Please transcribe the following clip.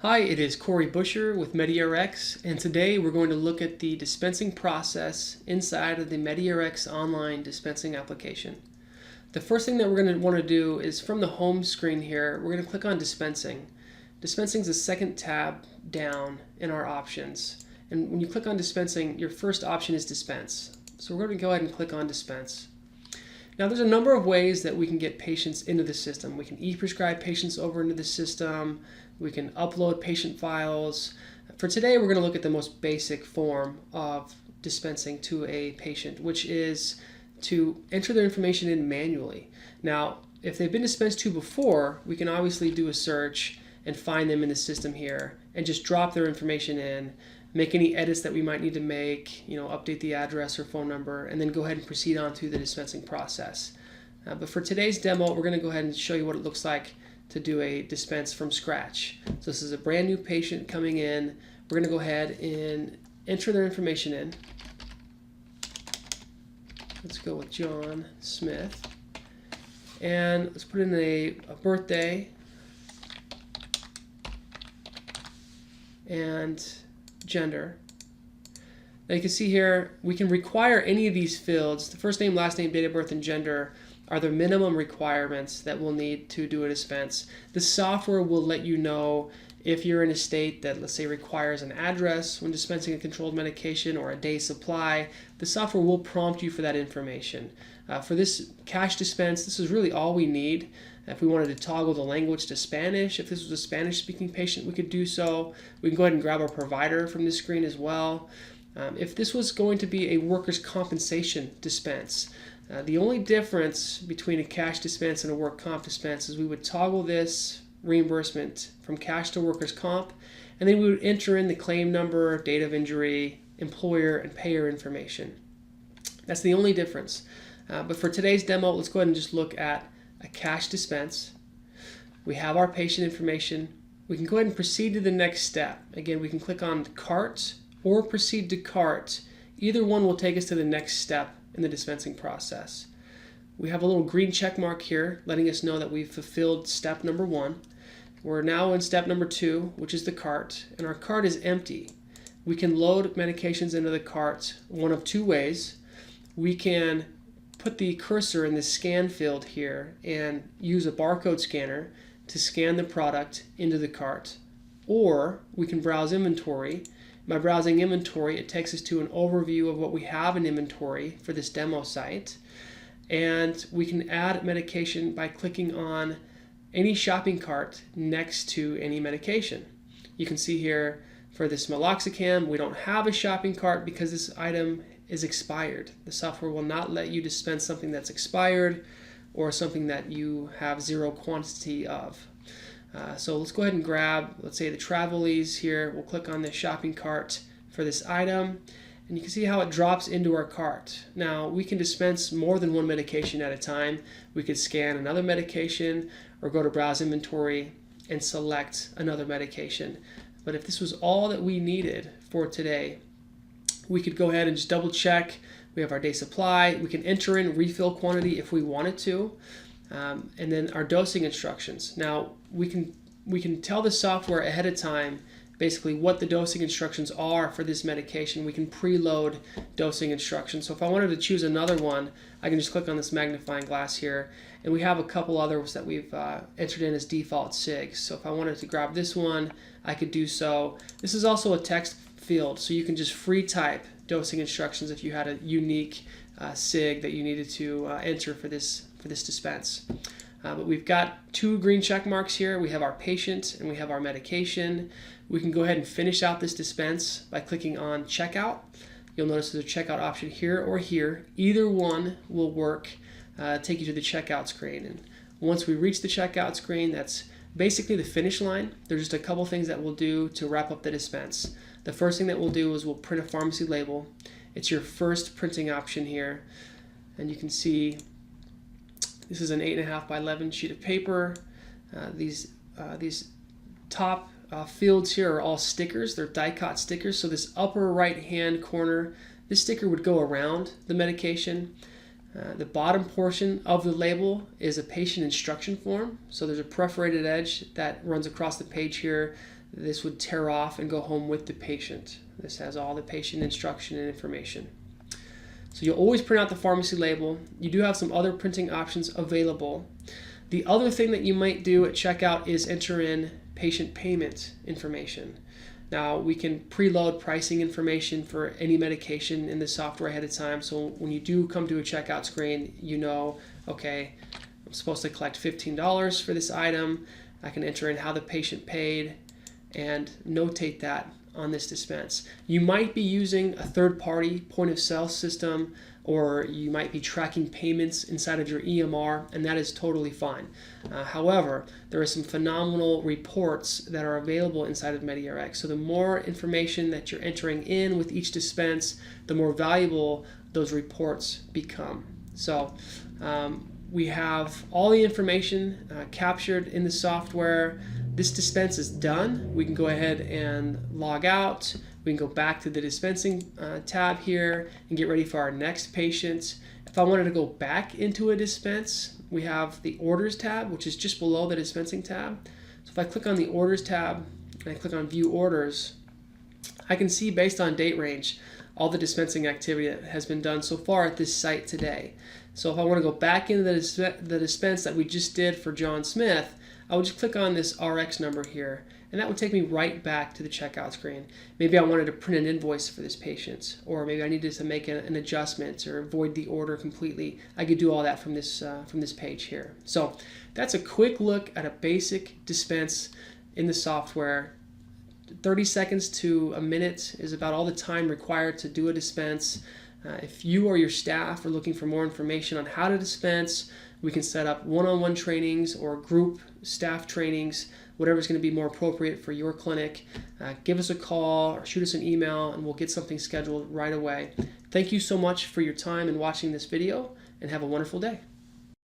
Hi, it is Corey Busher with MediRx, and today we're going to look at the dispensing process inside of the MediRx online dispensing application. The first thing that we're going to want to do is from the home screen here, we're going to click on Dispensing. Dispensing is the second tab down in our options. And when you click on Dispensing, your first option is Dispense. So we're going to go ahead and click on Dispense. Now there's a number of ways that we can get patients into the system. We can e-prescribe patients over into the system. We can upload patient files. For today, we're going to look at the most basic form of dispensing to a patient, which is to enter their information in manually. Now, if they've been dispensed to before, we can obviously do a search and find them in the system here and just drop their information in, make any edits that we might need to make, update the address or phone number, and then go ahead and proceed on through the dispensing process. But for today's demo, we're going to go ahead and show you what it looks like to do a dispense from scratch. So this is a brand new patient coming in. We're going to go ahead and enter their information in. Let's go with John Smith. And let's put in a birthday and gender. Now you can see here we can require any of these fields. The first name, last name, date of birth, and gender are the minimum requirements that we'll need to do a dispense. The software will let you know if you're in a state that, let's say, requires an address when dispensing a controlled medication or a day supply. The software will prompt you for that information. For this cash dispense, this is really all we need. If we wanted to toggle the language to Spanish, if this was a Spanish-speaking patient, we could do so. We can go ahead and grab our provider from this screen as well. If this was going to be a workers' compensation dispense, the only difference between a cash dispense and a work comp dispense is we would toggle this reimbursement from cash to workers' comp, and then we would enter in the claim number, date of injury, employer, and payer information. That's the only difference. But for today's demo, let's go ahead and just look at a cash dispense. We have our patient information. We can go ahead and proceed to the next step. Again, we can click on Cart or Proceed to Cart. Either one will take us to the next step in the dispensing process. We have a little green check mark here letting us know that we've fulfilled step number 1. We're now in step number 2, which is the cart, and our cart is empty. We can load medications into the cart one of two ways. We can put the cursor in the scan field here and use a barcode scanner to scan the product into the cart, or we can browse inventory. By browsing inventory, it takes us to an overview of what we have in inventory for this demo site, and we can add medication by clicking on any shopping cart next to any medication. You can see here for this meloxicam, we don't have a shopping cart because this item is expired. The software will not let you dispense something that's expired or something that you have zero quantity of. So let's go ahead and grab, let's say, the Travelese here. We'll click on the shopping cart for this item, and you can see how it drops into our cart. Now, we can dispense more than one medication at a time. We could scan another medication or go to Browse Inventory and select another medication. But if this was all that we needed for today, we could go ahead and just double check. We have our day supply. We can enter in refill quantity if we wanted to. And then our dosing instructions. Now we can tell the software ahead of time basically what the dosing instructions are for this medication. We can preload dosing instructions. So if I wanted to choose another one, I can just click on this magnifying glass here, and we have a couple others that we've entered in as default SIGs. So if I wanted to grab this one, I could do so. This is also a text field, so you can just free type dosing instructions if you had a unique SIG that you needed to enter for this dispense. But we've got two green check marks here. We have our patient and we have our medication. We can go ahead and finish out this dispense by clicking on checkout. You'll notice there's a checkout option here or here. Either one will work, take you to the checkout screen. And once we reach the checkout screen, that's basically the finish line. There's just a couple things that we'll do to wrap up the dispense. The first thing that we'll do is we'll print a pharmacy label. It's your first printing option here, and you can see this is an 8.5 by 11 sheet of paper. These top fields here are all stickers. They're die-cut stickers. So this upper right-hand corner, this sticker would go around the medication. The bottom portion of the label is a patient instruction form. So there's a perforated edge that runs across the page here. This would tear off and go home with the patient. This has all the patient instruction and information. So you'll always print out the pharmacy label. You do have some other printing options available. The other thing that you might do at checkout is enter in patient payment information. Now, we can preload pricing information for any medication in the software ahead of time. So when you do come to a checkout screen, you know, okay, I'm supposed to collect $15 for this item. I can enter in how the patient paid and notate that on this dispense. You might be using a third-party point-of-sale system, or you might be tracking payments inside of your EMR, and that is totally fine. However, there are some phenomenal reports that are available inside of MediRx. So the more information that you're entering in with each dispense, the more valuable those reports become. So we have all the information captured in the software. This dispense is done. We can go ahead and log out. We can go back to the dispensing tab here and get ready for our next patient. If I wanted to go back into a dispense, we have the orders tab, which is just below the dispensing tab. So if I click on the orders tab and I click on view orders, I can see based on date range all the dispensing activity that has been done so far at this site today. So if I want to go back into the dispense that we just did for John Smith, I would just click on this RX number here, and that would take me right back to the checkout screen. Maybe I wanted to print an invoice for this patient, or maybe I needed to make an adjustment or void the order completely. I could do all that from this page here. So that's a quick look at a basic dispense in the software. 30 seconds to a minute is about all the time required to do a dispense. If you or your staff are looking for more information on how to dispense, we can set up one-on-one trainings or group staff trainings, whatever's going to be more appropriate for your clinic. Give us a call or shoot us an email and we'll get something scheduled right away. Thank you so much for your time and watching this video, and have a wonderful day.